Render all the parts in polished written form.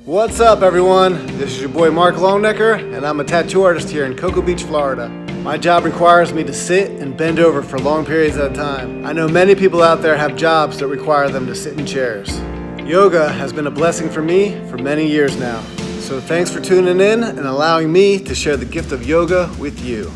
What's up, everyone? This is your boy Mark Longenecker, and I'm a tattoo artist here in Cocoa Beach, Florida. My job requires me to sit and bend over for long periods at a time. I know many people out there have jobs that require them to sit in chairs. Yoga has been a blessing for me for many years now. So thanks for tuning in and allowing me to share the gift of yoga with you.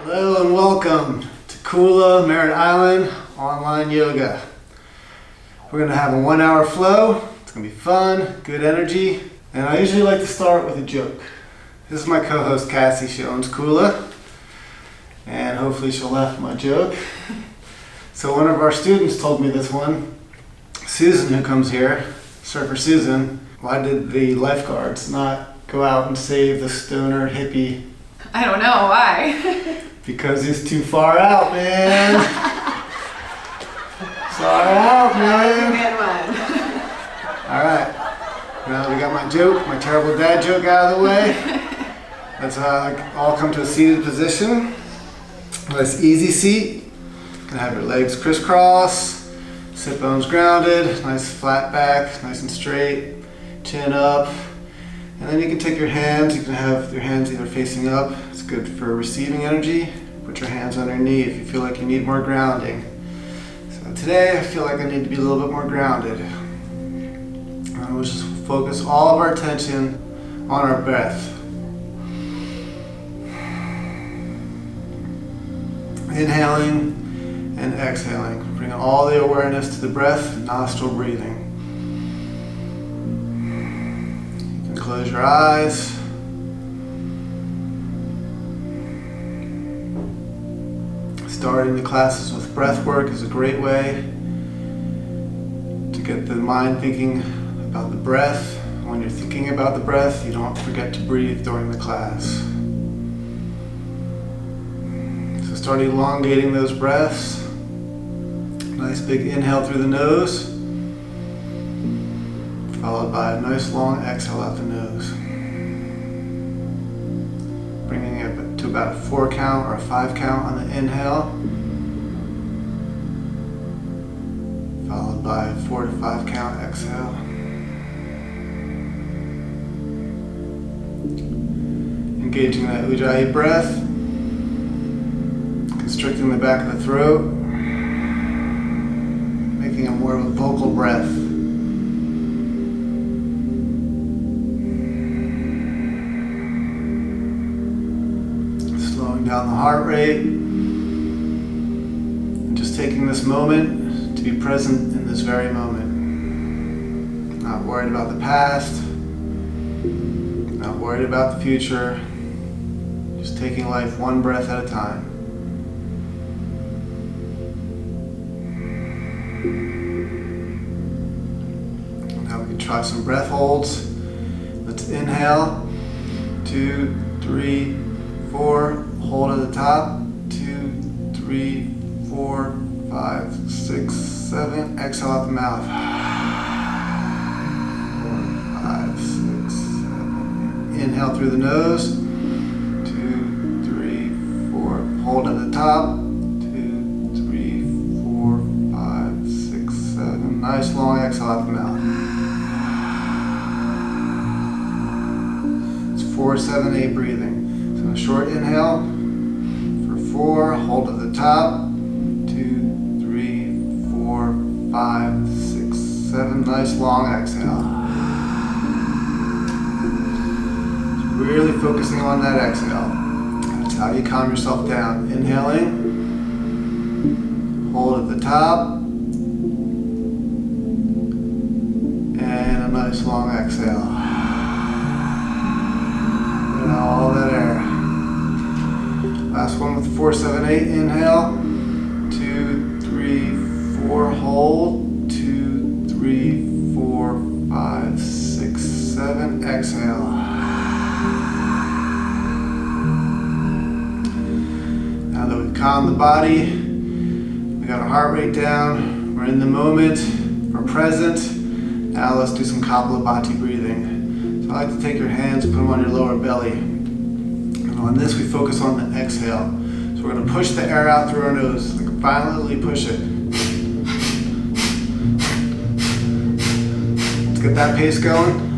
Hello and welcome to Kula Merritt Island Online Yoga. We're going to have a 1 hour flow. It's going to be fun, good energy, and I usually like to start with a joke. This is my co-host Cassie. She owns Kula, and hopefully she'll laugh at my joke. So one of our students told me this one. Susan, who comes here, Surfer Susan, why did the lifeguards not go out and save the stoner hippie? I don't know, why? Because he's too far out, man. Far out, man. Good one. All right. Now that we got my joke, my terrible dad joke out of the way, let's all come to a seated position. Nice easy seat. You can have your legs crisscross, sit bones grounded, nice flat back, nice and straight, chin up. And then you can take your hands, you can have your hands either facing up. It's good for receiving energy. Put your hands on your knee if you feel like you need more grounding. So today I feel like I need to be a little bit more grounded. And we'll just focus all of our attention on our breath. Inhaling and exhaling. Bring all the awareness to the breath, nostril breathing. Close your eyes. Starting the classes with breath work is a great way to get the mind thinking about the breath. When you're thinking about the breath, you don't forget to breathe during the class. So start elongating those breaths. Nice big inhale through the nose, followed by a nice long exhale out the nose. Bringing it to about a 4 count or a 5 count on the inhale, followed by a 4 to 5 count exhale. Engaging that Ujjayi breath, constricting the back of the throat, making it more of a vocal breath. Down the heart rate, and just taking this moment to be present in this very moment. Not worried about the past, not worried about the future, just taking life one breath at a time. Now we can try some breath holds. Let's inhale, 2, 3, 4. Hold at the top, 2, 3, 4, 5, 6, 7. Exhale out the mouth. 4, 5, 6, 7. Inhale through the nose. 2, 3, 4. Hold at the top. 2, 3, 4, 5, 6, 7. Nice long exhale out the mouth. It's 4, 7, 8 breathing. So a short inhale. 4, hold at the top, 2, 3, 4, 5, 6, 7, nice long exhale. Just really focusing on that exhale. That's how you calm yourself down. Inhaling, hold at the top, and a nice long exhale. Let out all that air. Last one with the 4, 7, 8. Inhale. 2, 3, 4. Hold. 2, 3, 7, exhale. Now that we've calmed the body, we got our heart rate down, we're in the moment, we're present. Now let's do some Kapalabhati breathing. So I like to take your hands and put them on your lower belly. And on this we focus on the exhale. So we're going to push the air out through our nose, like violently push it. Let's get that pace going.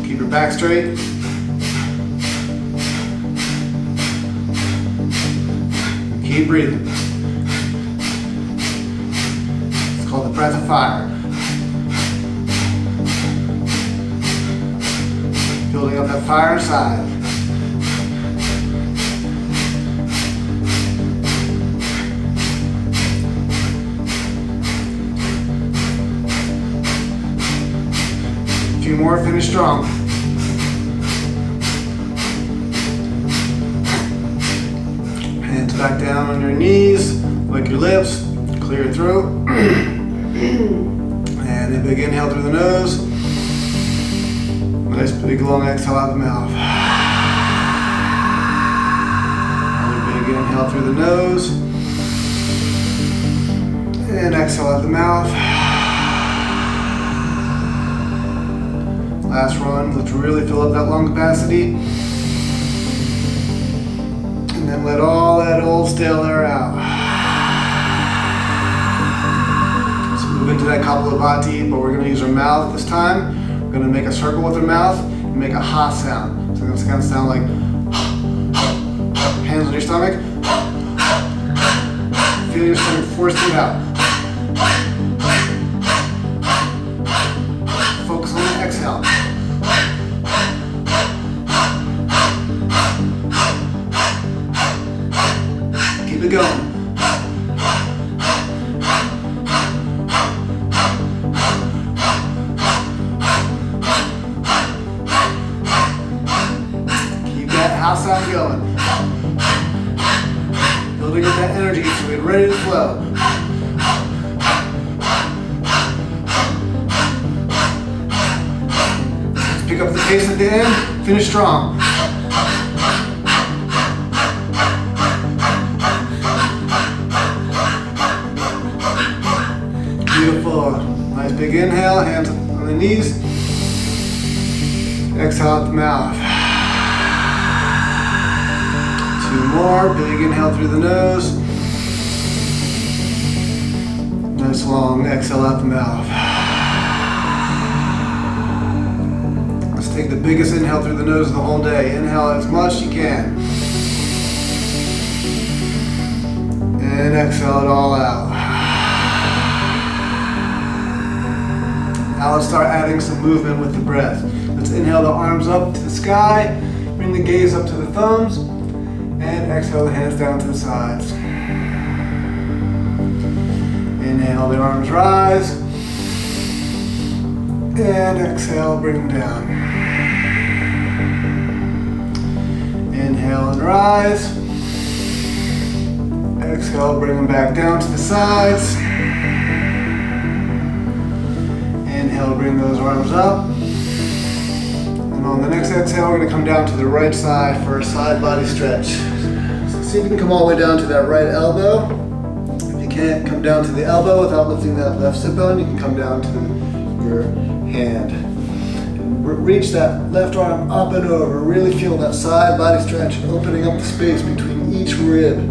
Keep your back straight. Keep breathing. It's called the breath of fire. Building up that fire inside. A few more, finish strong. Hands back down on your knees, lick your lips, clear your throat. And a big inhale through the nose. Nice big long exhale out the mouth. Another big inhale through the nose. And exhale out the mouth. Last run, let's really fill up that lung capacity. And then let all that old stale air out. Let's move into that Kapalabhati, but we're going to use our mouth this time. We're going to make a circle with our mouth and make a ha sound. So it's going to sound like hands on your stomach. Feel your stomach forcing it out. Focus on the exhale. Keep it going. Sound going. Building up that energy so we get ready to flow. Let's pick up the pace at the end, finish strong. Beautiful. Nice big inhale, hands on the knees. Exhale out the mouth. Two more, big inhale through the nose. Nice long exhale out the mouth. Let's take the biggest inhale through the nose the whole day. Inhale as much as you can. And exhale it all out. Now let's start adding some movement with the breath. Let's inhale the arms up to the sky, bring the gaze up to the thumbs, and exhale the hands down to the sides. Inhale, the arms rise. And exhale, bring them down. Inhale and rise. Exhale, bring them back down to the sides. Inhale, bring those arms up. And on the next exhale, we're going to come down to the right side for a side body stretch. So see if you can come all the way down to that right elbow. If you can't come down to the elbow without lifting that left sit bone, you can come down to your hand. And reach that left arm up and over. Really feel that side body stretch, opening up the space between each rib.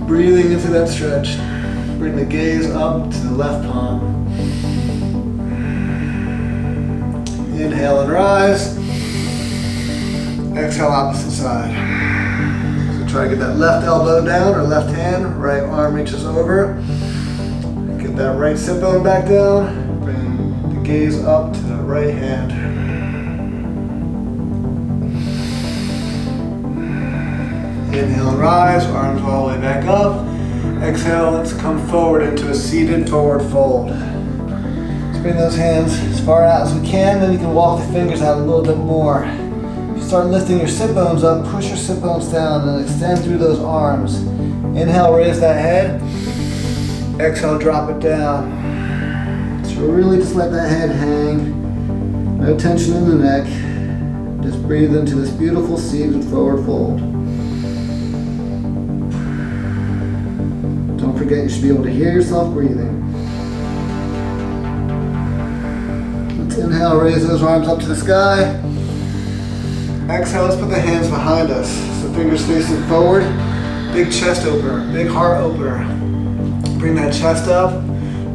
Breathing into that stretch. Bring the gaze up to the left palm. Inhale and rise. Exhale, opposite side. So try to get that left elbow down or left hand. Right arm reaches over. Get that right sit bone back down. Bring the gaze up to the right hand. Inhale and rise. Arms all the way back up. Exhale, let's come forward into a seated forward fold. Bring those hands as far out as we can, then you can walk the fingers out a little bit more. You start lifting your sit bones up, push your sit bones down, and extend through those arms. Inhale, raise that head. Exhale, drop it down. So really just let that head hang. No tension in the neck. Just breathe into this beautiful seated forward fold. Don't forget, you should be able to hear yourself breathing. Let's inhale, raise those arms up to the sky. Exhale, let's put the hands behind us. So fingers facing forward. Big chest opener, big heart opener. Bring that chest up,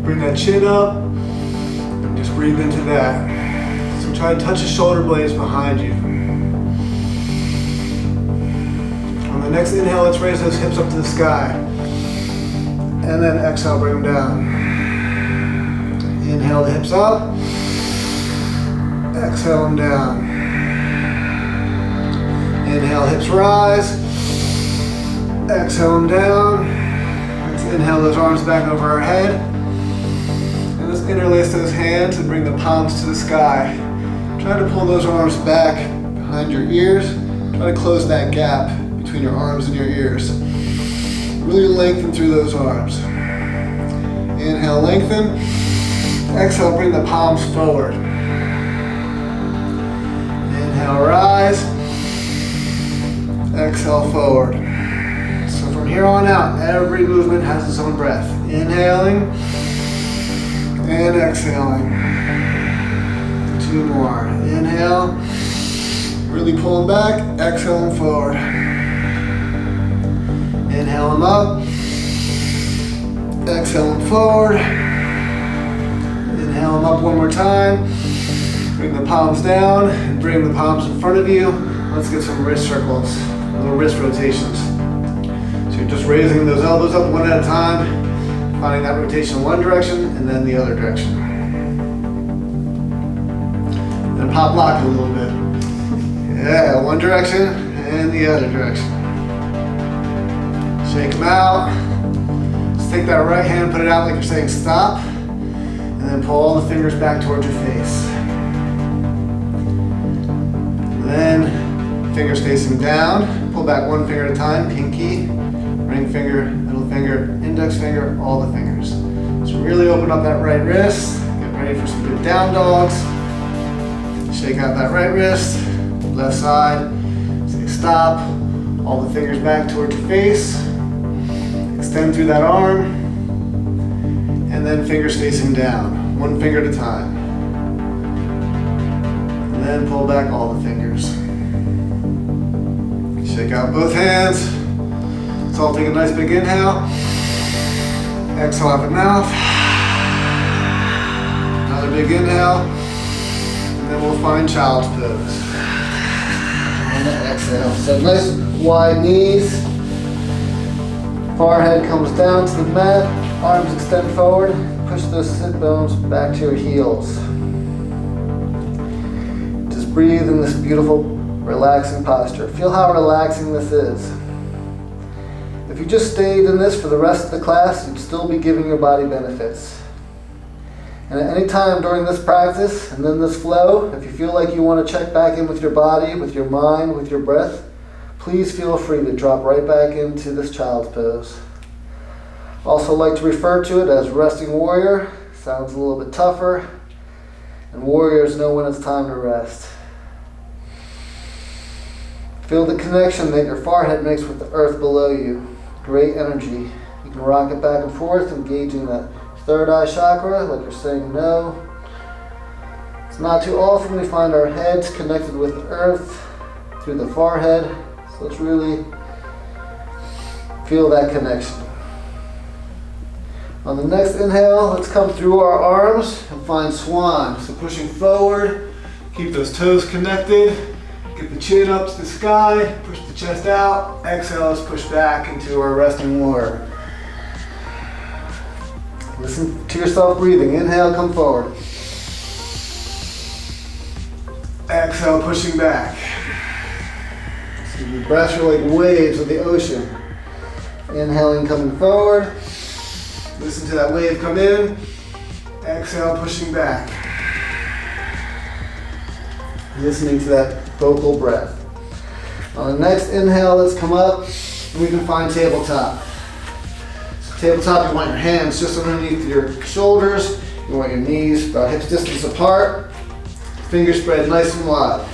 bring that chin up, and just breathe into that. So try to touch the shoulder blades behind you. On the next inhale, let's raise those hips up to the sky. And then exhale, bring them down. Inhale the hips up. Exhale them down. Inhale, hips rise. Exhale them down. Let's inhale those arms back over our head. And let's interlace those hands and bring the palms to the sky. Try to pull those arms back behind your ears. Try to close that gap between your arms and your ears. Really lengthen through those arms. Inhale, lengthen. Exhale, bring the palms forward. Inhale, rise. Exhale, forward. So from here on out, every movement has its own breath. Inhaling and exhaling. 2 more. Inhale. Really pull them back. Exhale them forward. Inhale them up. Exhale them forward. Inhale them up one more time. Bring the palms down and bring the palms in front of you. Let's get some wrist circles, little wrist rotations. So you're just raising those elbows up one at a time, finding that rotation in one direction and then the other direction. Then pop lock it a little bit. Yeah, one direction and the other direction. Shake them out. Just take that right hand, put it out like you're saying stop, and then pull all the fingers back towards your face. And then fingers facing down, pull back one finger at a time, pinky, ring finger, middle finger, index finger, all the fingers. So really open up that right wrist, get ready for some good down dogs. Shake out that right wrist, left side, say stop, all the fingers back towards your face, extend through that arm, and then fingers facing down, one finger at a time. And then pull back all the fingers. Shake out both hands. Let's all take a nice big inhale. Exhale out the mouth. Another big inhale. And then we'll find child's pose. And then exhale. So nice wide knees. Forehead comes down to the mat. Arms extend forward. Push those sit bones back to your heels. Just breathe in this beautiful, relaxing posture. Feel how relaxing this is. If you just stayed in this for the rest of the class, you'd still be giving your body benefits. And at any time during this practice and then this flow, if you feel like you want to check back in with your body, with your mind, with your breath, please feel free to drop right back into this child's pose. Also like to refer to it as resting warrior. Sounds a little bit tougher. And warriors know when it's time to rest. Feel the connection that your forehead makes with the earth below you. Great energy. You can rock it back and forth, engaging that third eye chakra, like you're saying no. It's not too often we find our heads connected with the earth through the forehead. So let's really feel that connection. On the next inhale, let's come through our arms and find swan. So pushing forward, keep those toes connected. Get the chin up to the sky, push the chest out. Exhale, let's push back into our resting warrior. Listen to yourself breathing. Inhale, come forward. Exhale, pushing back. So your breaths are like waves of the ocean. Inhaling, coming forward. Listen to that wave come in. Exhale, pushing back. Listening to that vocal breath. On the next inhale, let's come up and we can find tabletop. So Tabletop, you want your hands just underneath your shoulders. You want your knees about hips distance apart. Fingers spread nice and wide.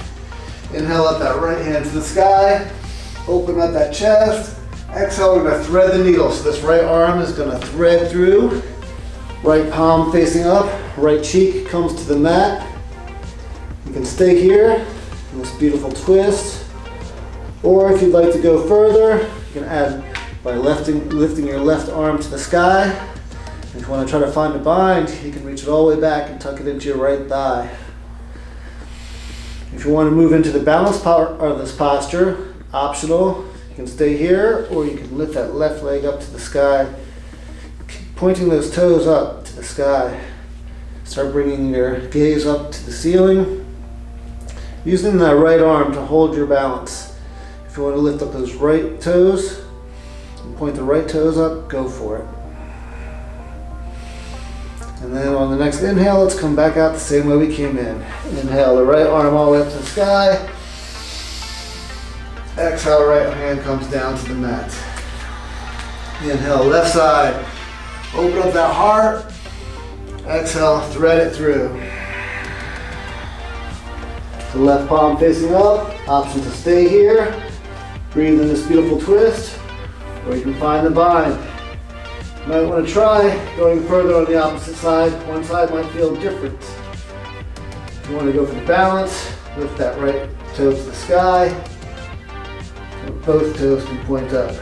Inhale up that right hand to the sky. Open up that chest. Exhale, we're gonna thread the needle. So this right arm is gonna thread through. Right palm facing up. Right cheek comes to the mat. You can stay here in this beautiful twist. Or if you'd like to go further, you can add by lifting your left arm to the sky. If you want to try to find a bind, you can reach it all the way back and tuck it into your right thigh. If you want to move into the balance part of this posture, optional. You can stay here, or you can lift that left leg up to the sky, pointing those toes up to the sky. Start bringing your gaze up to the ceiling, using that right arm to hold your balance. If you want to lift up those right toes and point the right toes up, go for it. And then on the next inhale, let's come back out the same way we came in. Inhale the right arm all the way up to the sky. Exhale, right hand comes down to the mat. Inhale, left side. Open up that heart. Exhale, thread it through. The left palm facing up. Option to stay here. Breathe in this beautiful twist. Or you can find the bind. You might want to try going further on the opposite side. One side might feel different. If you want to go for the balance, lift that right toe to the sky. Both toes can point up.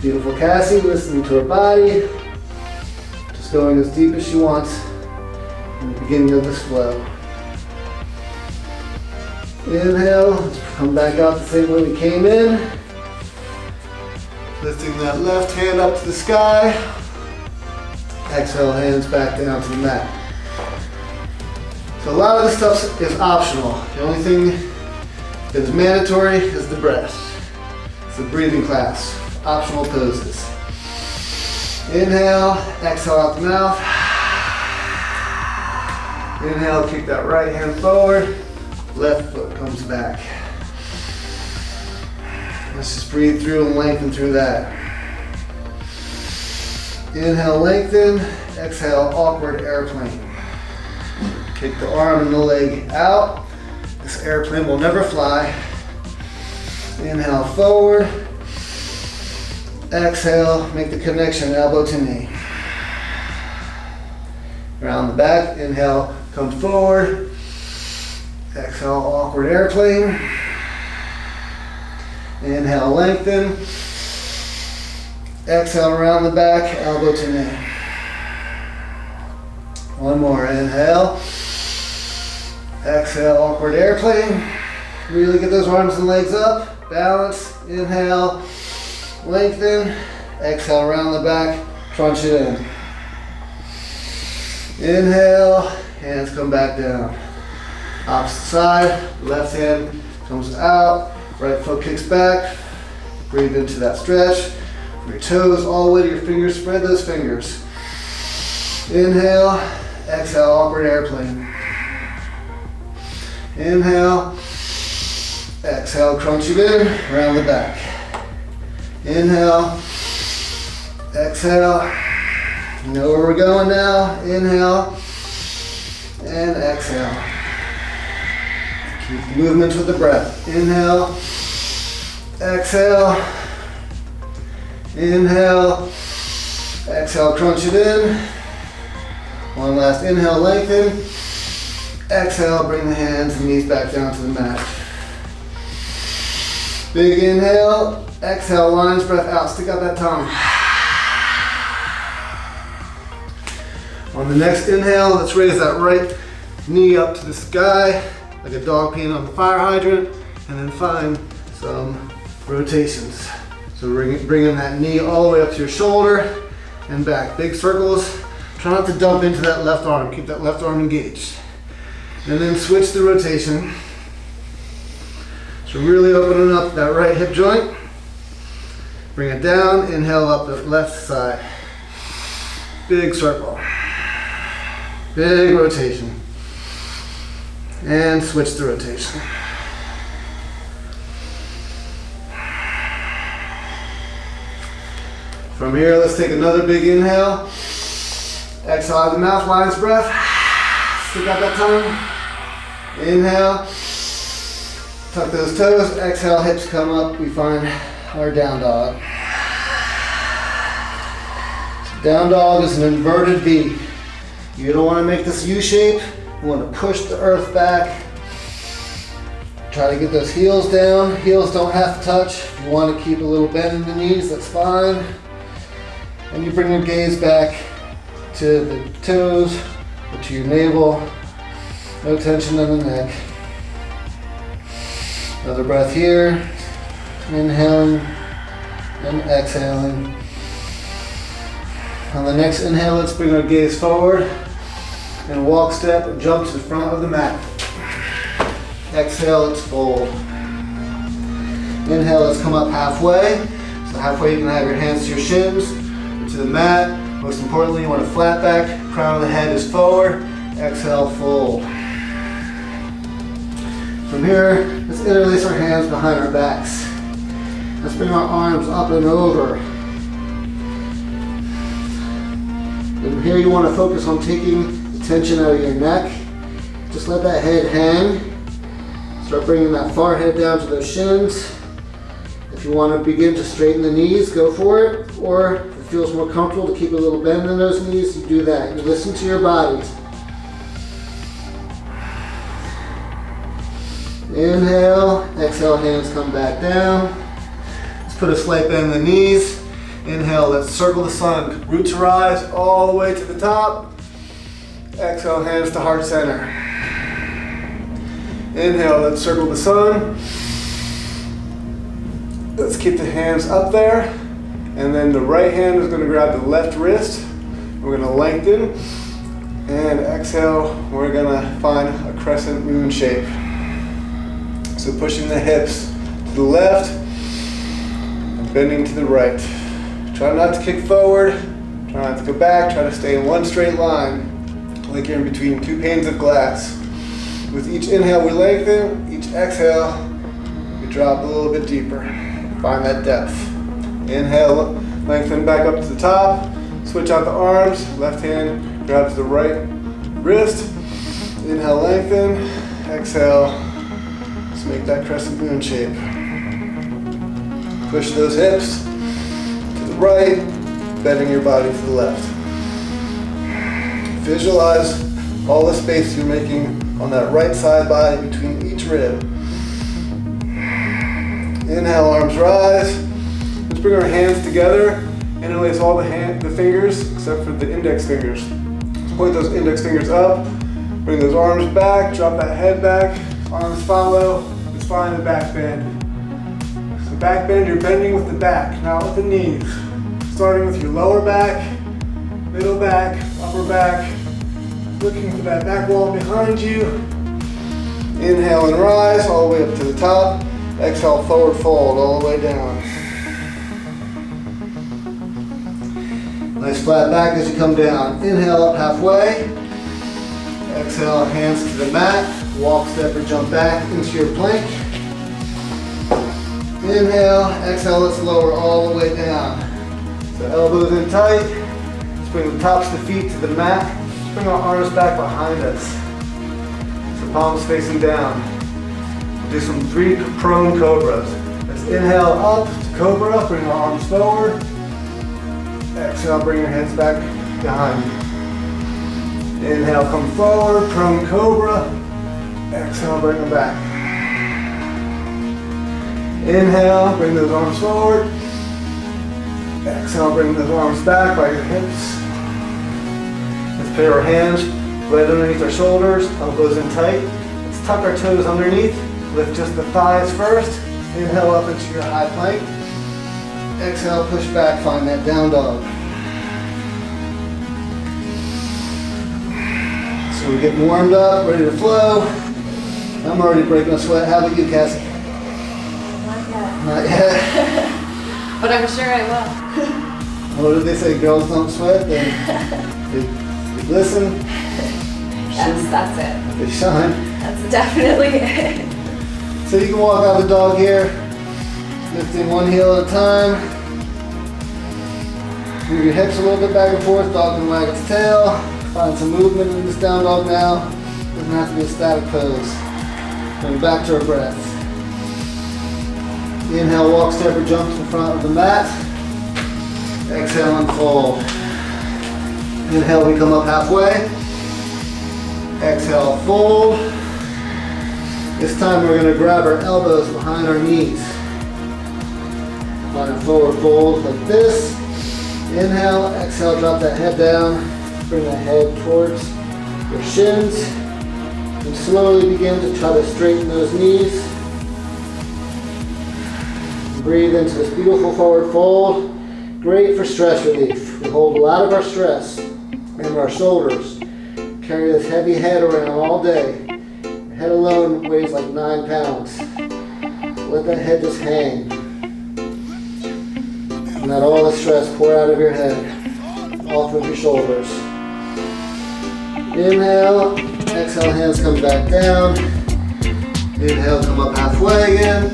Beautiful Cassie, listening to her body. Just going as deep as she wants in the beginning of this flow. Inhale, let's come back out the same way we came in. Lifting that left hand up to the sky. Exhale, hands back down to the mat. So a lot of this stuff is optional. The only thing that is mandatory is the breath. It's a breathing class. Optional poses. Inhale, exhale out the mouth. Inhale, kick that right hand forward. Left foot comes back. Let's just breathe through and lengthen through that. Inhale, lengthen. Exhale, awkward airplane. Kick the arm and the leg out. This airplane will never fly. Inhale, forward. Exhale, make the connection elbow to knee. Around the back, inhale, come forward. Exhale, awkward airplane. Inhale, lengthen. Exhale, around the back, elbow to knee. One more, inhale. Exhale, awkward airplane. Really get those arms and legs up. Balance, inhale, lengthen. Exhale, around the back, crunch it in. Inhale, hands come back down. Opposite side, left hand comes out, right foot kicks back. Breathe into that stretch. From your toes all the way to your fingers, spread those fingers. Inhale, exhale, awkward airplane. Inhale, exhale, crunch it in, around the back. Inhale, exhale. You know where we're going now. Inhale, and exhale. Keep the movements with the breath. Inhale, exhale. Inhale, exhale, crunch it in. One last inhale, lengthen. Exhale, bring the hands and knees back down to the mat. Big inhale, exhale, lion's breath out, stick out that tongue. On the next inhale, let's raise that right knee up to the sky, like a dog peeing on the fire hydrant, and then find some rotations. So bringing that knee all the way up to your shoulder and back. Big circles. Try not to dump into that left arm. Keep that left arm engaged. And then switch the rotation. So really opening up that right hip joint. Bring it down. Inhale up the left side. Big circle. Big rotation. And switch the rotation. From here, let's take another big inhale. Exhale out of the mouth, lion's breath. Stick out that tongue. Inhale. Tuck those toes. Exhale, hips come up. We find our down dog. So down dog is an inverted V. You don't want to make this U shape. You want to push the earth back. Try to get those heels down. Heels don't have to touch. If you want to keep a little bend in the knees, that's fine. And you bring your gaze back to the toes or to your navel. No tension in the neck. Another breath here. Inhaling and exhaling. On the next inhale, let's bring our gaze forward and walk, step, and jump to the front of the mat. Exhale, let's fold. Inhale, let's come up halfway. So halfway you can have your hands to your shins, to the mat. Most importantly, you want a flat back. Crown of the head is forward. Exhale, fold. From here, let's interlace our hands behind our backs. Let's bring our arms up and over. From here, you want to focus on taking the tension out of your neck. Just let that head hang. Start bringing that forehead down to those shins. If you want to begin to straighten the knees, go for it. Or if it feels more comfortable to keep a little bend in those knees, you do that. You listen to your bodies. Inhale, exhale, hands come back down. Let's put a slight bend in the knees. Inhale, let's circle the sun. Roots rise all the way to the top. Exhale, hands to heart center. Inhale, let's circle the sun. Let's keep the hands up there. And then the right hand is going to grab the left wrist. We're going to lengthen. And exhale, we're going to find a crescent moon shape. So pushing the hips to the left and bending to the right. Try not to kick forward. Try not to go back. Try to stay in one straight line, like you're in between two panes of glass. With each inhale, we lengthen. Each exhale, we drop a little bit deeper. Find that depth. Inhale, lengthen back up to the top. Switch out the arms. Left hand grabs the right wrist. Inhale, lengthen. Exhale, let's make that crescent moon shape. Push those hips to the right, bending your body to the left. Visualize all the space you're making on that right side body between each rib. Inhale, arms rise. Let's bring our hands together. Interlace all the fingers except for the index fingers. Point those index fingers up. Bring those arms back. Drop that head back. Arms follow. Let's find the back bend. So back bend, you're bending with the back, not with the knees. Starting with your lower back, middle back, upper back. Looking for that back wall behind you. Inhale and rise all the way up to the top. Exhale, forward fold all the way down. Nice flat back as you come down. Inhale up halfway. Exhale, hands to the mat. Walk, step, or jump back into your plank. Inhale, exhale, let's lower all the way down. So elbows in tight. Let's bring the tops of the feet to the mat. Let's bring our arms back behind us. So palms facing down. We'll do some 3 prone cobras. Let's inhale up to cobra, bring our arms forward. Exhale, bring your hands back behind you. Inhale, come forward, prone cobra. Exhale, bring them back. Inhale, bring those arms forward. Exhale, bring those arms back by your hips. Let's put our hands right underneath our shoulders, elbows in tight. Let's tuck our toes underneath. Lift just the thighs first. Inhale up into your high plank. Exhale, push back, find that down dog. So we get warmed up, ready to flow. I'm already breaking a sweat. How about you, Cassie? Not yet. But I'm sure I will. What did they say? Girls don't sweat? They glisten. That's it. They shine. That's definitely it. So you can walk out the dog here, lifting one heel at a time. Move your hips a little bit back and forth, dog can wag its tail. Find some movement in this down dog now. Doesn't have to be a static pose. Bring back to our breath. Inhale, walk, step, or jump to the front of the mat. Exhale, unfold. Inhale, we come up halfway. Exhale, fold. This time we're going to grab our elbows behind our knees. Find a forward fold like this. Inhale, exhale, drop that head down. Bring that head towards your shins. And slowly begin to try to straighten those knees. Breathe into this beautiful forward fold. Great for stress relief. We hold a lot of our stress in our shoulders. Carry this heavy head around all day. Your head alone weighs like 9 pounds. So let that head just hang. And let all the stress pour out of your head, off of your shoulders. Inhale, exhale, hands come back down. Inhale, come up halfway again.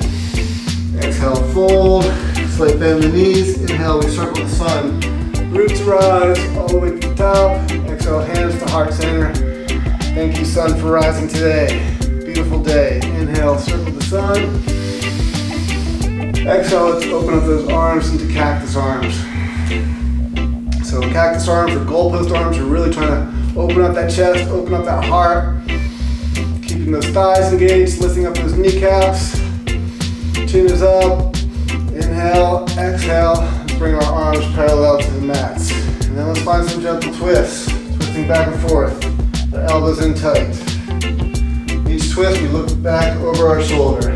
Exhale, fold. Slight bend the knees. Inhale, we circle the sun. Roots rise all the way to the top. Exhale, hands to heart center. Thank you, sun, for rising today. Beautiful day. Inhale, circle the sun. Exhale, let's open up those arms into cactus arms. So cactus arms or goalpost arms are really trying to open up that chest, open up that heart. Keeping those thighs engaged, lifting up those kneecaps. Chin is up. Inhale, exhale. Let's bring our arms parallel to the mats. And then let's find some gentle twists. Twisting back and forth. The elbows in tight. Each twist, we look back over our shoulder.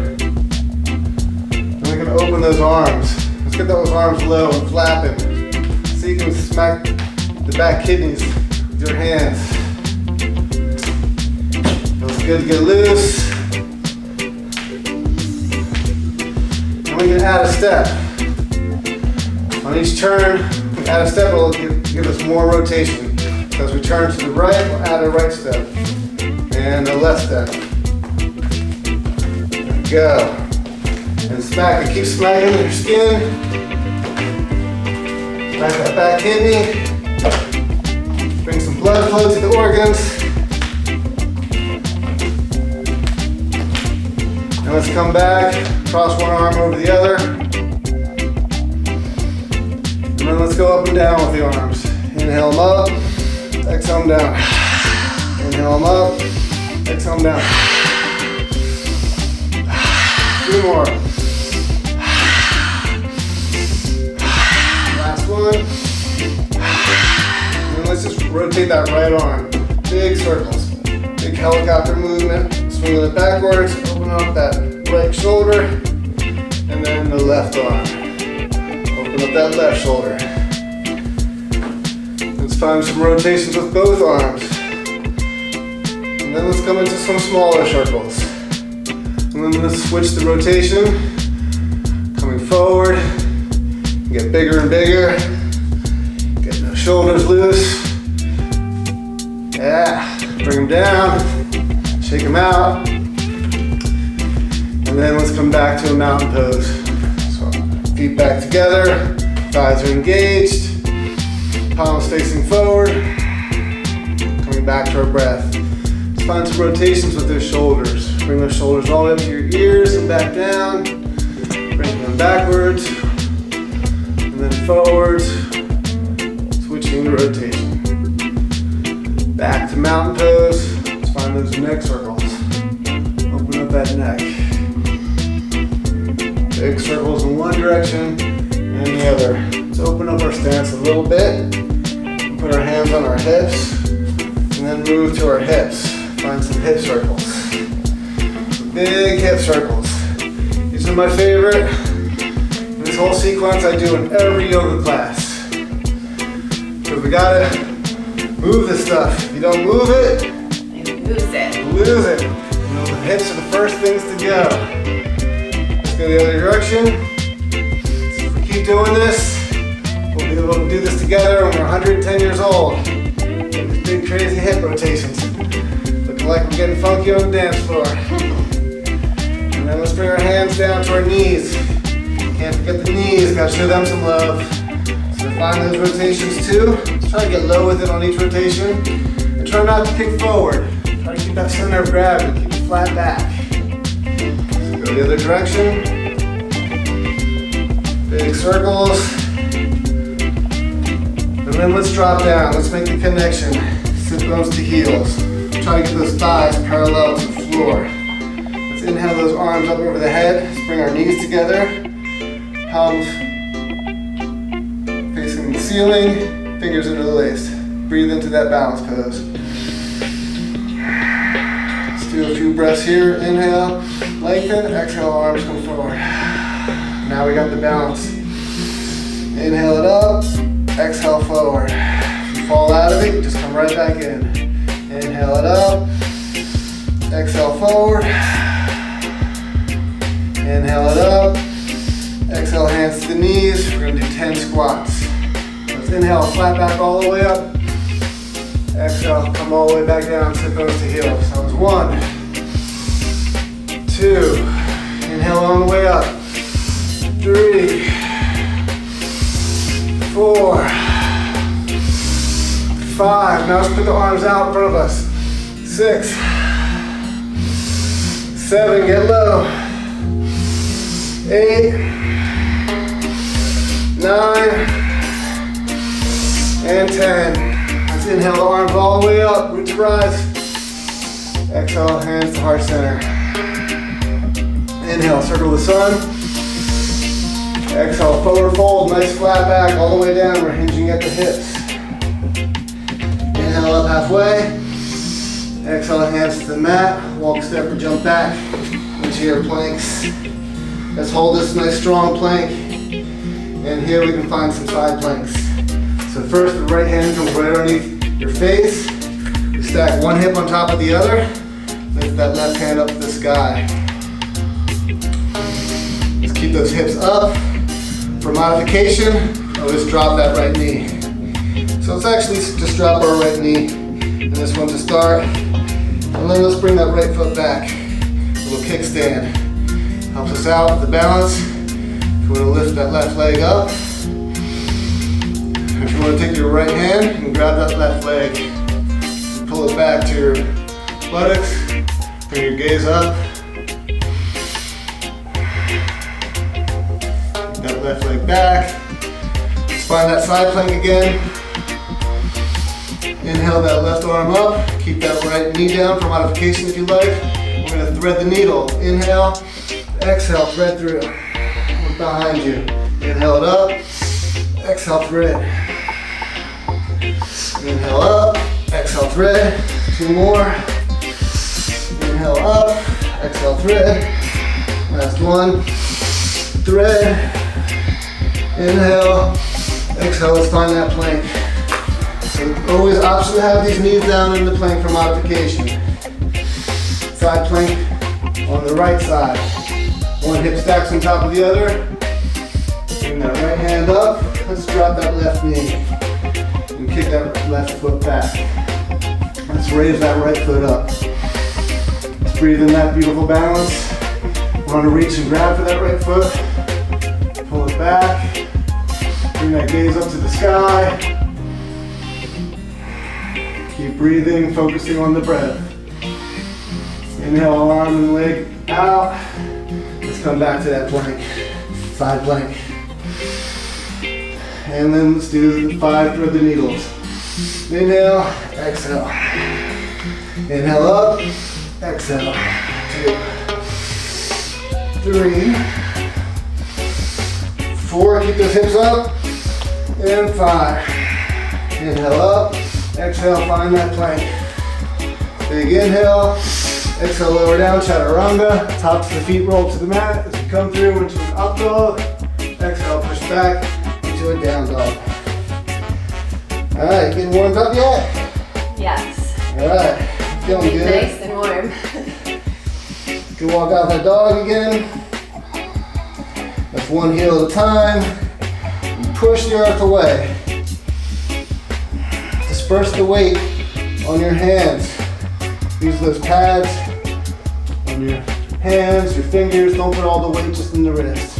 And we can open those arms. Let's get those arms low and flapping. So you can smack the back kidneys with your hands. Feels good to get loose. We can add a step. On each turn, we add a step, it'll give us more rotation. So as we turn to the right, we'll add a right step. And a left step. There we go. And smack it, keep smacking your skin. Smack that back kidney. Bring some blood flow to the organs. And let's come back. Cross one arm over the other. And then let's go up and down with the arms. Inhale them up, exhale them down. Inhale them up, exhale them down. 2 more. Last one. And then let's just rotate that right arm. Big circles. Big helicopter movement. Swinging it backwards, open up that right shoulder, and then the left arm. Open up that left shoulder. Let's find some rotations with both arms. And then let's come into some smaller circles. And then let's switch the rotation. Coming forward. Get bigger and bigger. Get the shoulders loose. Yeah. Bring them down. Shake them out. And then let's come back to a mountain pose. So feet back together, thighs are engaged, palms facing forward, coming back to our breath. Let's find some rotations with those shoulders. Bring those shoulders all the way up to your ears and back down. Bring them backwards, and then forwards, switching the rotation. Back to mountain pose. Let's find those neck circles. Open up that neck. Big circles in one direction and the other. Let's open up our stance a little bit. Put our hands on our hips and then move to our hips. Find some hip circles. Big hip circles. These are my favorite. This whole sequence I do in every yoga class. Because we gotta move this stuff. If you don't move it, You lose it. lose it. You know, the hips are the first things to go. Go the other direction. So if we keep doing this, we'll be able to do this together when we're 110 years old. These big crazy hip rotations. Looking like we're getting funky on the dance floor. And then let's bring our hands down to our knees. Can't forget the knees, gotta show them some love. So Find those rotations too. Try to get low with it on each rotation. And try not to kick forward. Try to keep that center of gravity. Keep it flat back. So go the other direction. Big circles. And then let's drop down. Let's make the connection. Sit bones to heels. Try to get those thighs parallel to the floor. Let's inhale those arms up over the head. Let's bring our knees together. Palms facing the ceiling. Fingers interlaced. Breathe into that balance pose. Let's do a few breaths here. Inhale, lengthen. Exhale, arms come forward. Now we got the balance. Inhale it up. Exhale forward. If you fall out of it, just come right back in. Inhale it up. Exhale forward. Inhale it up. Exhale, hands to the knees. We're going to do 10 squats. Let's inhale, flat back all the way up. Exhale, come all the way back down, sit bones to heels. That was 1, 2. Inhale on the way up. 3, 4, 5. Now let's put the arms out in front of us. 6, 7, get low. 8, 9, and 10. Let's inhale the arms all the way up, root to rise. Exhale, hands to heart center. Inhale, circle the sun. Exhale, forward fold, nice flat back all the way down. We're hinging at the hips. Inhale up halfway. Exhale, hands to the mat. Walk, step, or jump back into your planks. Let's hold this nice strong plank. And here we can find some side planks. So first, the right hand comes right underneath your face. You stack one hip on top of the other. Lift that left hand up to the sky. Let's keep those hips up. For modification, I'll just drop that right knee. So let's actually just drop our right knee in this one to start. And then let's bring that right foot back. A little kickstand. Helps us out with the balance. If you want to lift that left leg up. If you want to take your right hand and grab that left leg. And pull it back to your buttocks. Bring your gaze up. That left leg back. Let's find that side plank again. Inhale that left arm up. Keep that right knee down for modification if you like. We're going to thread the needle. Inhale, exhale, thread through. Look behind you. Inhale it up. Exhale, thread. Inhale up. Exhale, thread. 2 more. Inhale up. Exhale, thread. Last one. Thread. Inhale, exhale, let's find that plank. So always option to have these knees down in the plank for modification. Side plank on the right side. One hip stacks on top of the other. Bring that right hand up. Let's drop that left knee. And kick that left foot back. Let's raise that right foot up. Let's breathe in that beautiful balance. We're going to reach and grab for that right foot. Pull it back. Bring that gaze up to the sky. Keep breathing, focusing on the breath. Inhale, arm and leg out. Let's come back to that plank, side plank. And then let's do the 5 thread the needles. Inhale, exhale. Inhale up, exhale. 2, 3, 4, keep those hips up. And 5. Inhale up, exhale, find that plank. Big inhale, exhale, lower down, chaturanga. Tops of the feet roll to the mat as you come through into an up dog. Exhale, push back into a down dog. All right, getting warmed up yet? Yes. All right, feeling good. Nice and warm. You can walk out that dog again. That's one heel at a time. Push the earth away. Disperse the weight on your hands. Use those pads on your hands, your fingers. Don't put all the weight just in the wrist.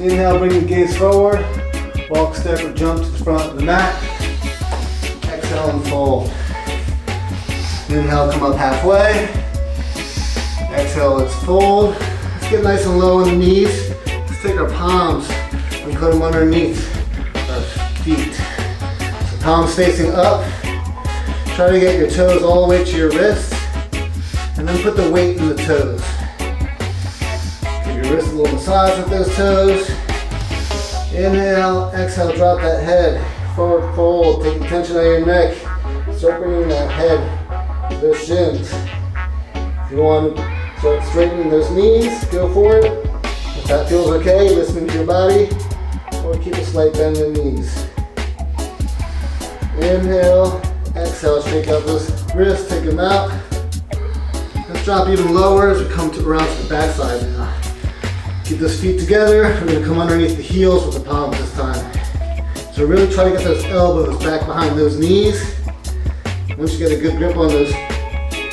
Inhale, bring the gaze forward. Walk, step, or jump to the front of the mat. Exhale and fold. Inhale, come up halfway. Exhale, let's fold. Let's get nice and low on the knees. Let's take our palms and put them underneath our feet. So palms facing up. Try to get your toes all the way to your wrists. And then put the weight in the toes. Give your wrist a little massage with those toes. Inhale, exhale, drop that head. Forward fold, take the tension out of your neck. Start bringing that head to those shins. If you want to start straightening those knees, go for it. If that feels okay, listen to your body. Or keep a slight bend in the knees. Inhale, exhale, shake out those wrists, take them out. Let's drop even lower as we come around to the backside now. Keep those feet together. We're going to come underneath the heels with the palms this time. So really try to get those elbows back behind those knees. Once you get a good grip on those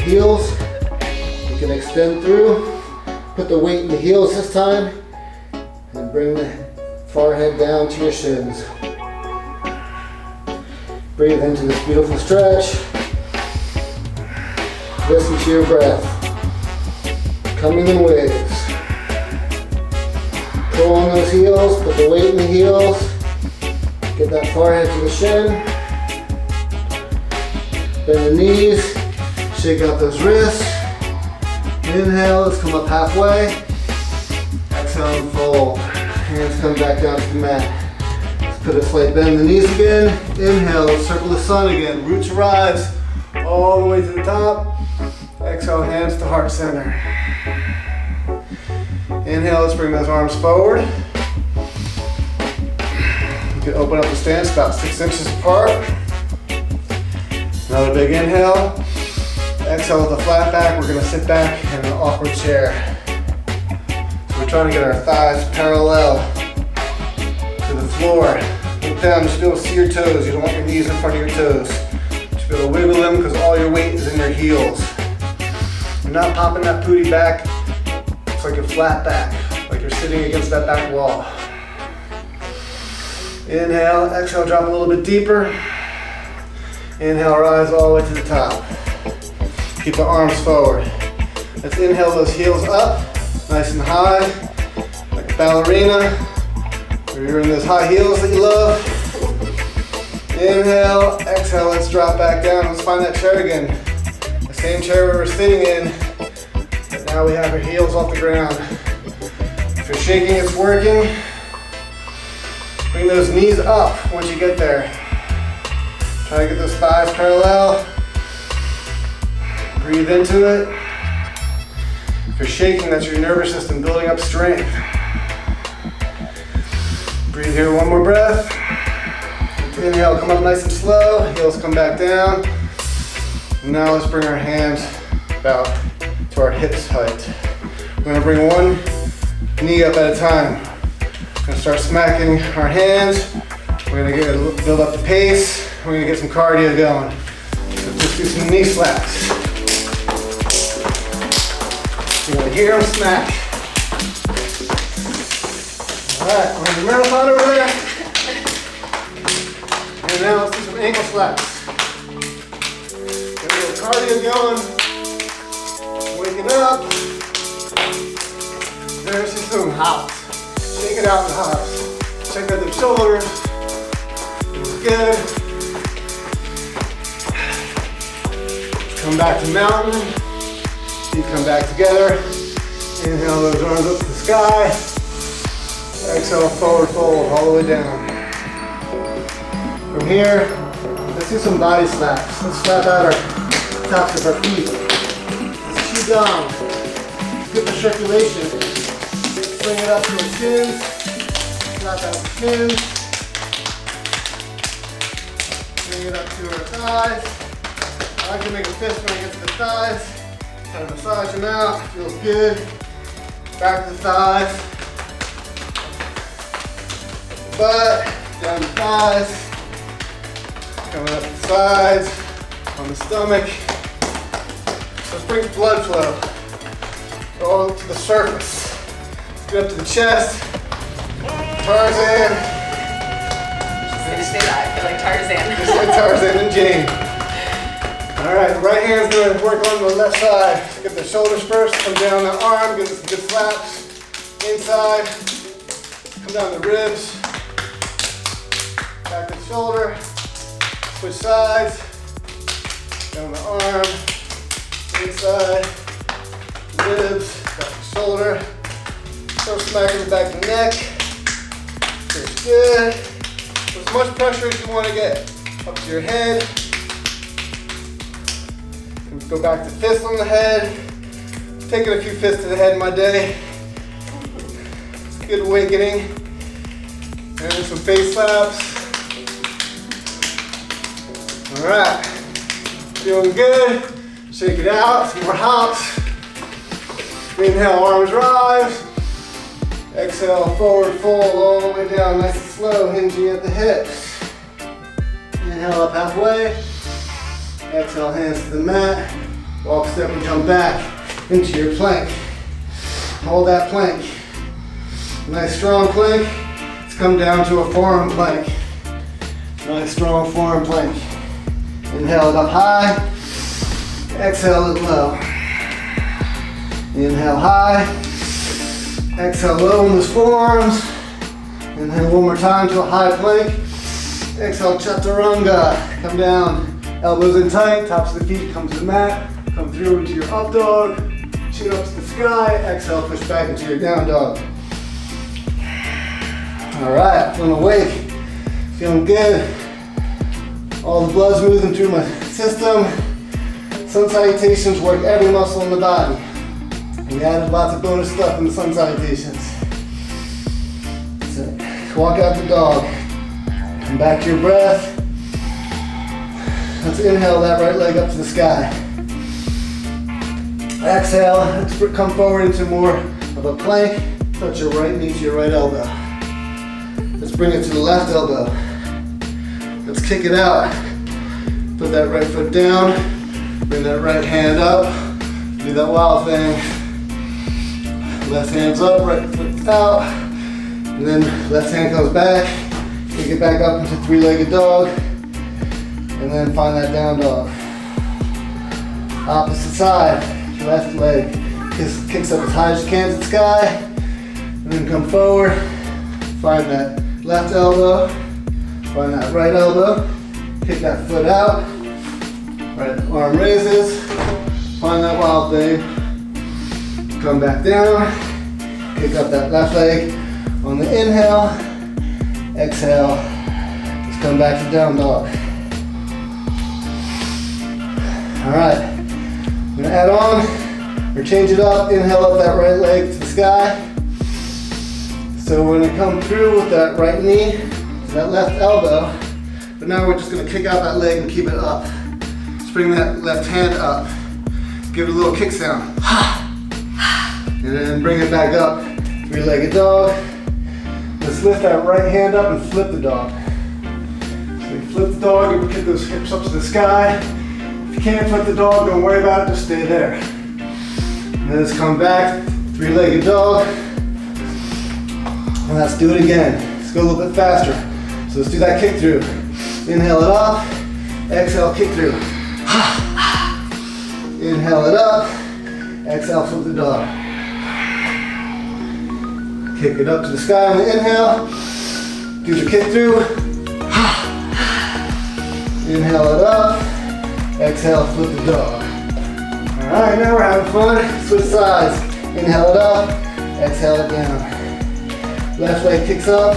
heels, you can extend through. Put the weight in the heels this time. And bring the forehead down to your shins. Breathe into this beautiful stretch. Listen to your breath. Coming in waves. Pull on those heels, put the weight in the heels. Get that forehead to the shin. Bend the knees. Shake out those wrists. Inhale, let's come up halfway. Exhale and fold. Hands come back down to the mat. Let's put a slight bend in the knees again. Inhale, let's circle the sun again. Roots rise all the way to the top. Exhale, hands to heart center. Inhale, let's bring those arms forward. You can open up the stance about 6 inches apart. Another big inhale. Exhale with a flat back. We're going to sit back in an awkward chair. So we're trying to get our thighs parallel to the floor. Look down, you should be able to see your toes. You don't want your knees in front of your toes. You should be able to wiggle them because all your weight is in your heels. You're not popping that booty back. It's like a flat back, like you're sitting against that back wall. Inhale, exhale, drop a little bit deeper. Inhale, rise all the way to the top. Keep the arms forward. Let's inhale those heels up, nice and high, like a ballerina. Or you're in those high heels that you love. Inhale, exhale, let's drop back down. Let's find that chair again. The same chair we were sitting in, but now we have our heels off the ground. If you're shaking, it's working. Bring those knees up once you get there. Try to get those thighs parallel. Breathe into it. If you're shaking, that's your nervous system building up strength. Breathe here, one more breath. Inhale, come up nice and slow. Heels come back down. Now let's bring our hands about to our hips height. We're gonna bring one knee up at a time. We're gonna start smacking our hands. We're gonna build up the pace. We're gonna get some cardio going. So just do some knee slaps. You're gonna hear them smack. All right, we're gonna marathon over there. And now let's do some ankle slaps. Get a little cardio going. Waking up. There's just some hops. Shake it out in the hops. Check out the shoulders. Feels good. Come back to mountain. Feet come back together. Inhale those arms up to the sky. Exhale, forward fold all the way down. From here, let's do some body slaps. Let's slap out our tops of our feet. Let's chew down. Get the circulation. Bring it up to our chins. Slap out the chins. Bring it up to our thighs. I like to make a fist when I get to the thighs. Kind of massage them out. Feels good. Back to the thighs. Butt, down the thighs. Coming up the sides, on the stomach. So let's bring blood flow all to the surface. Let's get up to the chest. Tarzan. feel like Tarzan. Just like Tarzan and Jane. All right, right hand's gonna work on the left side. Get the shoulders first, come down the arm, get some good slaps. Inside, come down the ribs. Back to the shoulder. Switch sides. Down the arm. Inside. Ribs. Back to the shoulder. Throw smack in the back of the neck. Feels good. As much pressure as you want to get. Up to your head. Go back to fists on the head. Taking a few fists to the head in my day. It's a good awakening. And then some face slaps. All right. Feeling good. Shake it out. Some more hops. Inhale, arms rise. Exhale, forward fold all the way down, nice and slow, hinging at the hips. Inhale up halfway. Exhale, hands to the mat. Walk, step, and jump back into your plank. Hold that plank. Nice strong plank. Let's come down to a forearm plank. Nice strong forearm plank. Inhale it up high. Exhale it low. Inhale high. Exhale low in those forearms. Inhale one more time to a high plank. Exhale chaturanga. Come down. Elbows in tight, tops of the feet come to the mat, come through into your up dog, chin up to the sky, exhale, push back into your down dog. All right, feeling awake, feeling good. All the blood's moving through my system. Sun salutations work every muscle in the body. We added lots of bonus stuff in the sun salutations. So, walk out the dog, come back to your breath. Let's inhale that right leg up to the sky. Exhale, let's come forward into more of a plank. Touch your right knee to your right elbow. Let's bring it to the left elbow. Let's kick it out. Put that right foot down. Bring that right hand up. Do that wild thing. Left hand's up, right foot out. And then left hand comes back. Kick it back up into three-legged dog. And then find that down dog. Opposite side, left leg kicks up as high as you can to the sky. And then come forward, find that left elbow, find that right elbow, kick that foot out, right arm raises, find that wild thing, come back down, kick up that left leg on the inhale, exhale, just come back to down dog. All right, I'm gonna add on or change it up. Inhale up that right leg to the sky. So we're gonna come through with that right knee to that left elbow, but now we're just gonna kick out that leg and keep it up. Just bring that left hand up. Give it a little kick sound. And then bring it back up. Three-legged dog. Let's lift that right hand up and flip the dog. So you flip the dog and kick those hips up to the sky. If you can't flip the dog, don't worry about it, just stay there. And then let's come back, three-legged dog. And let's do it again. Let's go a little bit faster. So let's do that kick through. Inhale it up, exhale, kick through. Inhale it up, exhale, flip the dog. Kick it up to the sky on the inhale. Do the kick through. Inhale it up. Exhale, flip the dog. All right, now we're having fun. Switch sides. Inhale it up. Exhale it down. Left leg kicks up.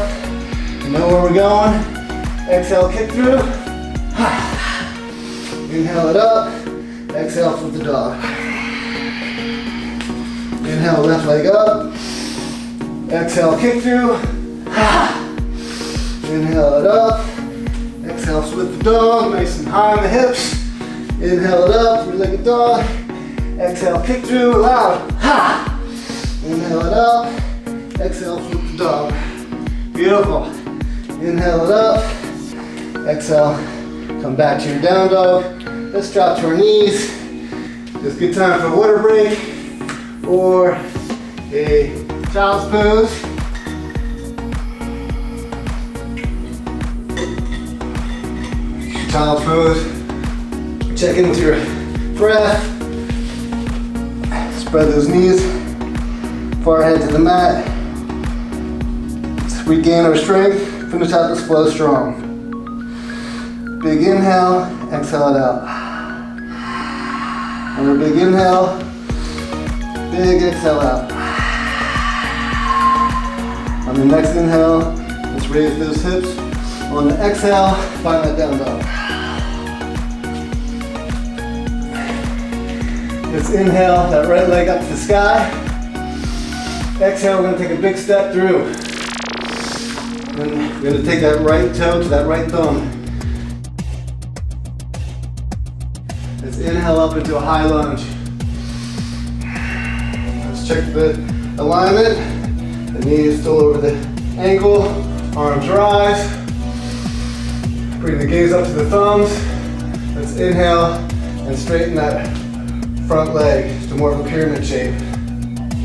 You know where we're going. Exhale, kick through. Inhale it up. Exhale, flip the dog. Inhale, left leg up. Exhale, kick through. Inhale it up. Exhale, split the dog, nice and high on the hips. Inhale it up, three-legged dog. Exhale, kick through, loud. Inhale it up. Exhale, flip the dog. Beautiful. Inhale it up. Exhale, come back to your down dog. Let's drop to our knees. It's a good time for a water break or a child's pose. Child pose. Check in with your breath. Spread those knees. Forehead to the mat. Let's regain our strength. Finish out this flow strong. Big inhale, exhale it out. And a big inhale, big exhale out. On the next inhale, let's raise those hips. On the exhale, find that down dog. Let's inhale that right leg up to the sky. Exhale, we're gonna take a big step through. And we're gonna take that right toe to that right thumb. Let's inhale up into a high lunge. Let's check the alignment. The knee is still over the ankle. Arms rise. Bring the gaze up to the thumbs. Let's inhale and straighten that front leg to more of a pyramid shape.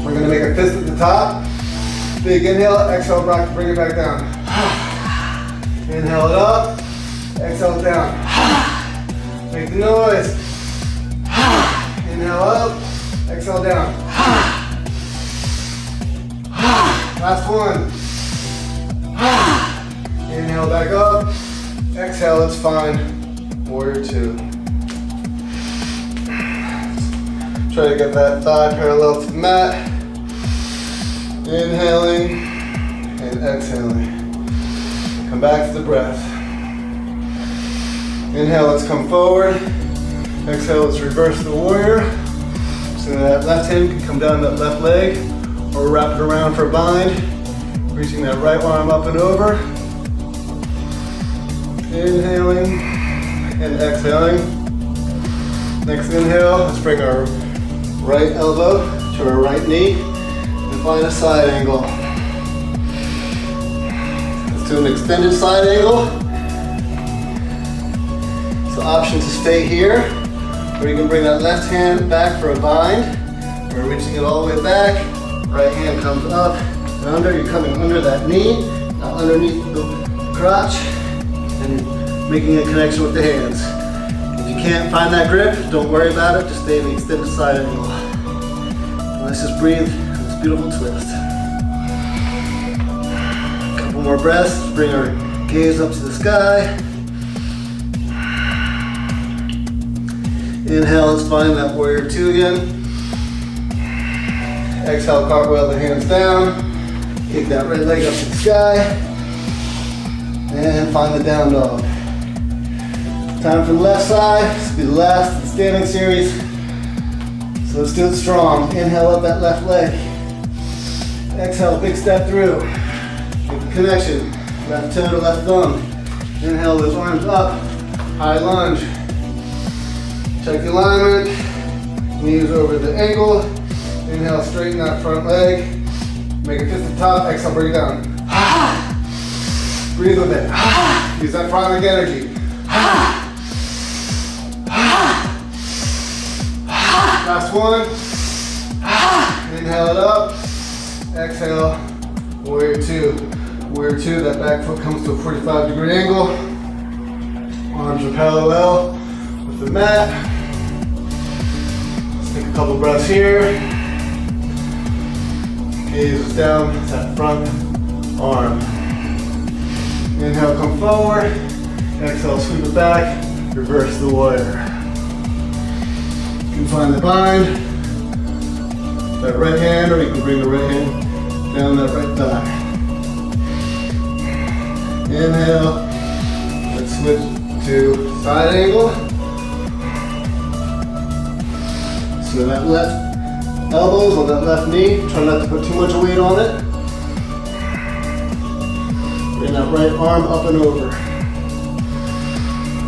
We're going to make a fist at the top. Big inhale, exhale, bring it back down. Inhale it up, exhale it down. Make the noise. Inhale up, exhale down. Last one. Inhale back up, exhale, let's find warrior two. Try to get that thigh parallel to the mat. Inhaling and exhaling. Come back to the breath. Inhale, let's come forward. Exhale, let's reverse the warrior. So that left hand can come down that left leg or wrap it around for a bind. Reaching that right arm up and over. Inhaling and exhaling. Next inhale, let's bring our right elbow to our right knee and find a side angle. Let's do an extended side angle. So option to stay here, or you can bring that left hand back for a bind. We're reaching it all the way back. Right hand comes up and under. You're coming under that knee, now underneath the crotch, and making a connection with the hands. If you can't find that grip, don't worry about it. Just stay in the extended side angle. And let's just breathe this beautiful twist. A couple more breaths. Bring our gaze up to the sky. Inhale, let's find that warrior two again. Exhale, cartwheel the hands down. Take that right leg up to the sky. And find the down dog. Time for the left side. This will be the last of the standing series. So let's do it strong. Inhale up that left leg. Exhale, big step through. Make the connection. Left toe to left thumb. Inhale those arms up. High lunge. Check the alignment. Knees over the ankle. Inhale, straighten that front leg. Make a fist at the top. Exhale, bring it down. Breathe with it. Use that pranic energy. Last one. Inhale it up. Exhale. Warrior two. Warrior two, that back foot comes to a 45-degree angle. Arms are parallel with the mat. Let's take a couple breaths here. Gaze is down to that front arm. Inhale, come forward. Exhale, sweep it back. Reverse the warrior. You can find the bind. That right hand, or you can bring the right hand down that right thigh. Inhale. Let's switch to side angle. So that left elbows on that left knee. Try not to put too much weight on it. Bring that right arm up and over.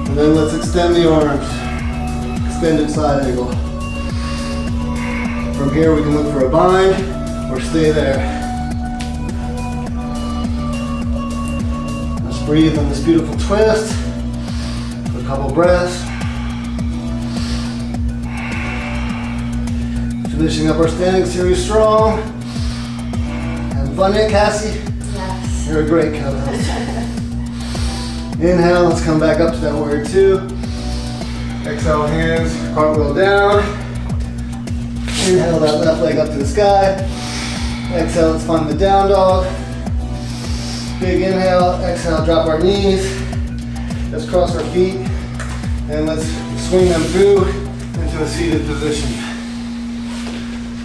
And then let's extend the arms. Extended side angle. From here we can look for a bind or stay there. Let's breathe on this beautiful twist. For a couple breaths. Finishing up our standing series strong. Having fun yet, Cassie? Yes. You're a great co-host. Inhale, let's come back up to that warrior two. Exhale, hands, cartwheel down. Inhale, that left leg up to the sky. Exhale, let's find the down dog. Big inhale, exhale, drop our knees. Let's cross our feet and let's swing them through into a seated position.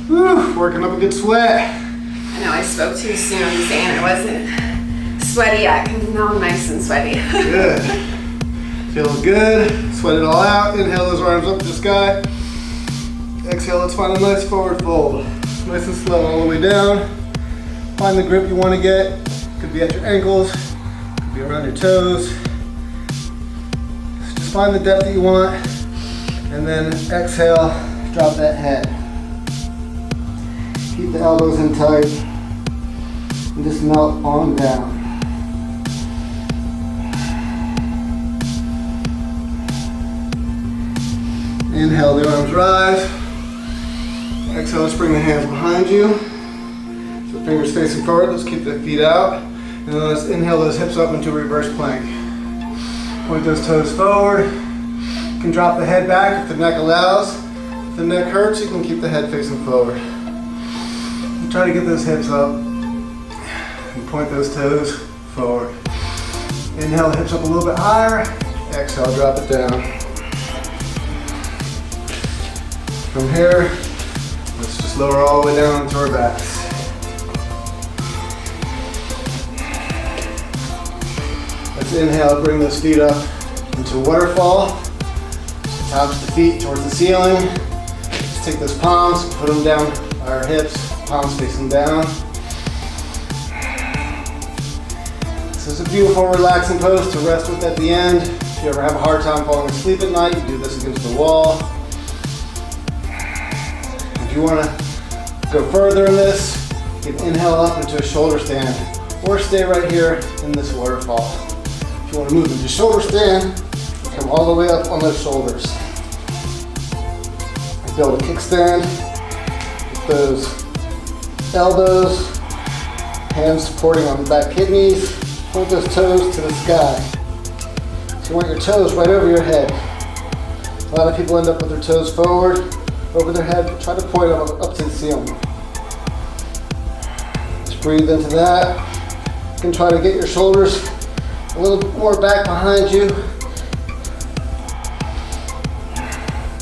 Woo, working up a good sweat. I know I spoke too soon. I'm saying I wasn't sweaty yet because now I'm nice and sweaty. Good. Feels good. Sweat it all out. Inhale those arms up to the sky. Exhale, let's find a nice forward fold. Nice and slow all the way down. Find the grip you want to get. Could be at your ankles, could be around your toes. Just find the depth that you want. And then exhale, drop that head. Keep the elbows in tight. And just melt on down. Inhale, the arms rise. Exhale, let's bring the hands behind you. So fingers facing forward, let's keep the feet out. And then let's inhale those hips up into reverse plank. Point those toes forward. You can drop the head back if the neck allows. If the neck hurts, you can keep the head facing forward. And try to get those hips up and point those toes forward. Inhale, the hips up a little bit higher. Exhale, drop it down. From here, let's just lower all the way down into our backs. Let's inhale, bring those feet up into a waterfall. Tops the feet towards the ceiling. Just take those palms, put them down our hips, palms facing down. This is a beautiful relaxing pose to rest with at the end. If you ever have a hard time falling asleep at night, you do this against the wall. If you want to go further in this, you can inhale up into a shoulder stand or stay right here in this waterfall. If you want to move into shoulder stand, come all the way up on those shoulders. Build a kickstand with those elbows, hands supporting on the back kidneys. Point those toes to the sky. So you want your toes right over your head. A lot of people end up with their toes forward, over their head. Try to point them up to the ceiling. Just breathe into that. You can try to get your shoulders a little bit more back behind you.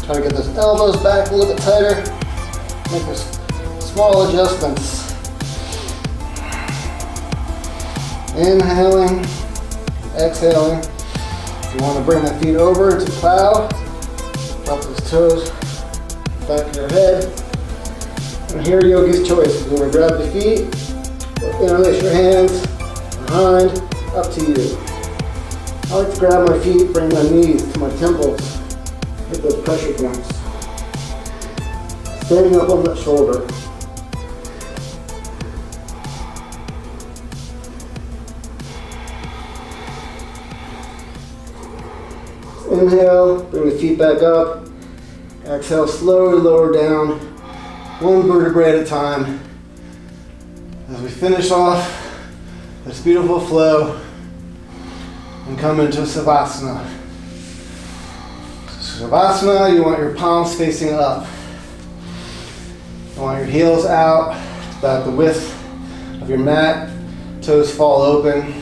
Try to get those elbows back a little bit tighter. Make those small adjustments. Inhaling, exhaling. If you want to bring the feet over to plow, drop those toes back of your head. And here, yogi's choice. If you want to grab the feet, or interlace your hands behind, up to you. I like to grab my feet, bring my knees to my temples. Hit those pressure points. Standing up on that shoulder. Inhale, bring the feet back up. Exhale, slowly lower down, one vertebrae at a time. As we finish off this beautiful flow and come into Savasana. Savasana, you want your palms facing up. You want your heels out, about the width of your mat, toes fall open.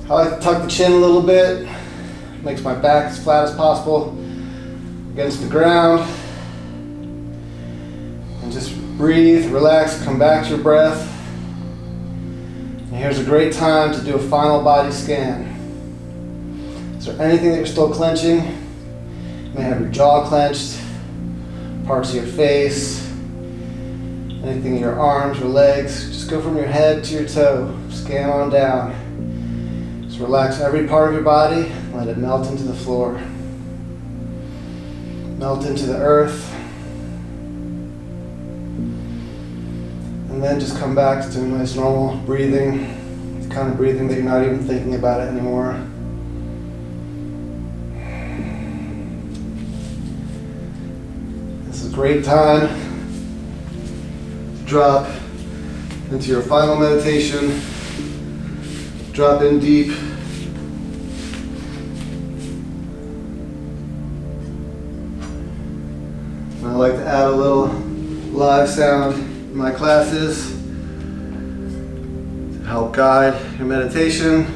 I like to tuck the chin a little bit, makes my back as flat as possible against the ground. And just breathe, relax, come back to your breath. And here's a great time to do a final body scan. Is there anything that you're still clenching? You may have your jaw clenched, parts of your face, anything in your arms or legs. Just go from your head to your toe, scan on down. Just relax every part of your body, let it melt into the floor. Melt into the earth. And then just come back to a nice normal breathing, the kind of breathing that you're not even thinking about it anymore. Great time to drop into your final meditation. drop in deep. I like to add a little live sound in my classes to help guide your meditation.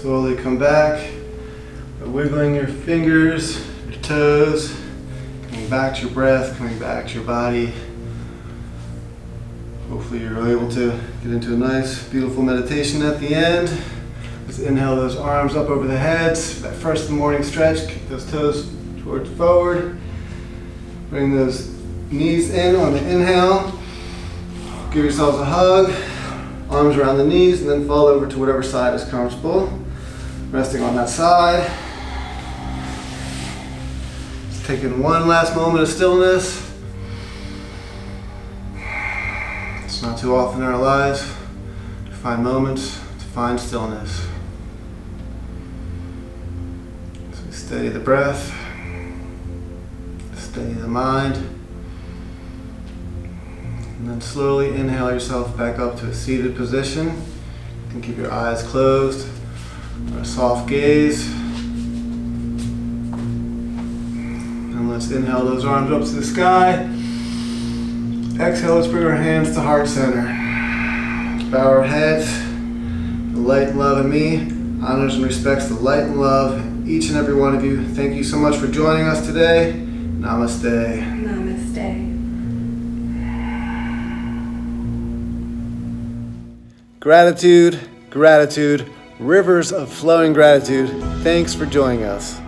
Slowly come back by wiggling your fingers, your toes, coming back to your breath, coming back to your body. Hopefully you're able to get into a nice, beautiful meditation at the end. Just inhale those arms up over the heads. That first of the morning stretch, kick those toes towards forward. Bring those knees in on the inhale. Give yourselves a hug. Arms around the knees, and then fall over to whatever side is comfortable. Resting on that side. Just taking one last moment of stillness. It's not too often in our lives to find moments to find stillness. So steady the breath, steady the mind, and then slowly inhale yourself back up to a seated position. You can keep your eyes closed or a soft gaze. And let's inhale those arms up to the sky. Exhale, let's bring our hands to heart center. Bow our heads. The light and love in me honors and respects the light and love in each and every one of you. Thank you so much for joining us today. Namaste. Namaste. Gratitude, gratitude, rivers of flowing gratitude. Thanks for joining us.